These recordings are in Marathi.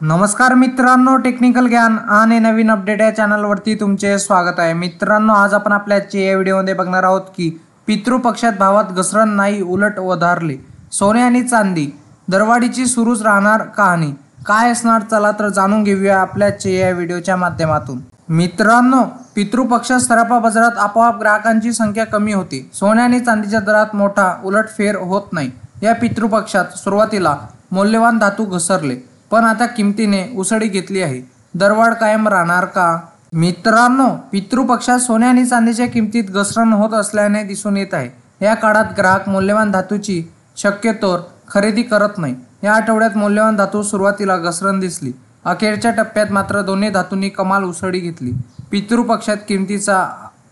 नमस्कार मित्रांनो, टेक्निकल ज्ञान आणि नवीन अपडेट या चॅनलवरती तुमचे स्वागत आहे। मित्रांनो, आज आपण आपल्या या व्हिडिओमध्ये बघणार आहोत की पितृपक्षात भावात घसरण नाही, उलट वधारले। सोने आणि चांदी दरवाढीची सुरूच राहणार कहाणी काय असणार, चला तर जाणून घेऊया आपल्या या व्हिडिओच्या माध्यमातून। मित्रांनो, पितृपक्षात सराफा बाजारात आपोआप ग्राहकांची संख्या कमी होते। सोने आणि चांदीच्या दरात मोठा उलटफेर होत नाही। या पितृपक्षात सुरुवातीला मौल्यवान धातू घसरले, पण आता किमतीने उसळी घेतली आहे। दरवाढ कायम राहणार का? मित्रांनो, पितृपक्षात सोने आणि चांदीच्या किमतीत घसरण होत असल्याने दिसून येत आहे। या काळात ग्राहक मौल्यवान धातूची शक्यतोवर खरेदी करत नाही। या आठवड्यात मौल्यवान धातू सुरुवातीला घसरण दिसली, अखेरच्या टप्प्यात मात्र दोन्ही धातूंनी कमाल उसळी घेतली। पितृपक्षात किमतीचा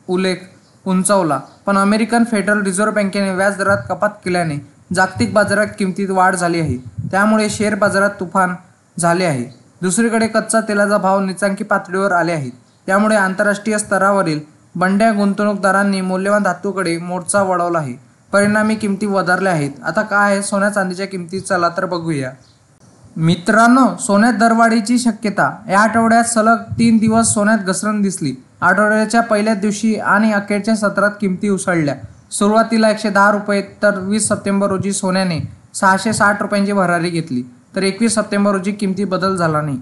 उल्लेख उंचावला, पण अमेरिकन फेडरल रिझर्व्ह बँकेने व्याजदरात कपात केल्याने जागतिक बाजारात किमतीत वाढ झाली आहे। त्यामुळे शेअर बाजारात तुफान झाले आहे। दुसरीकडे कच्चा तेलाचा भाव नीचांकी पातळीवर आले आहेत। त्यामुळे आंतरराष्ट्रीय स्तरावरील बंड्या गुंतवणूकदारांनी मौल्यवान धातूकडे मोर्चा वळवला आहे। परिणामी किमती वधारल्या आहेत। आता काय आहे सोन्या चांदीच्या किमती, चला तर बघूया। मित्रांनो, सोन्यात दरवाढीची शक्यता। या आठवड्यात सलग 3 दिवस सोन्यात घसरण दिसली। आठवड्याच्या पहिल्या दिवशी आणि अखेरच्या सत्रात किमती उसळल्या। सुरुवातीला 110 रुपये, तर 20 सप्टेंबर रोजी सोन्याने 660 रुपयांची भरारी घेतली, तर 21 सप्टेंबर रोजी किमती बदल झाला नाही।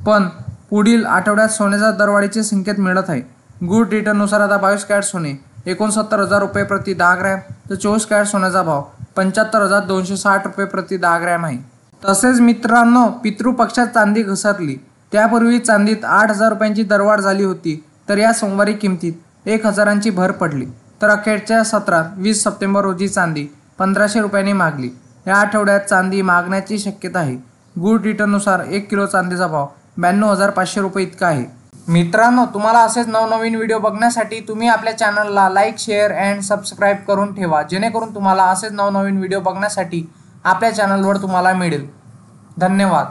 पण पुढील आठवड्यात सोन्याच्या दरवाढीचे संकेत मिळत आहे। गुड रिटर्ननुसार आता 22 कॅरेट सोने 69,000 रुपये प्रति 10 ग्रॅम, तर 24 कॅरेट सोन्याचा भाव 75,260 रुपये प्रति 10 ग्रॅम आहे। तसेच मित्रांनो, पितृपक्षात चांदी घसरली। त्यापूर्वी चांदीत 8,000 रुपयांची दरवाढ झाली होती, तर या सोमवारी किमतीत 1,000ची भर पडली। तर अखेरच्या सत्रात 20 सप्टेंबर रोजी चांदी 1,500 रुपयांनी मागली। या आठवड्यात चांदी मागण्याची शक्यता आहे। गुड रिटर्ननुसार 1 किलो चांदीचा भाव 92,500 रुपये इतका आहे। मित्रांनो, तुम्हाला असेच नवनवीन व्हिडिओ बघण्यासाठी तुम्ही आपल्या चॅनलला लाईक, शेअर अँड सबस्क्राईब करून ठेवा, जेणेकरून तुम्हाला असेच नवनवीन व्हिडिओ बघण्यासाठी आपल्या चॅनलवर तुम्हाला मिळेल। धन्यवाद।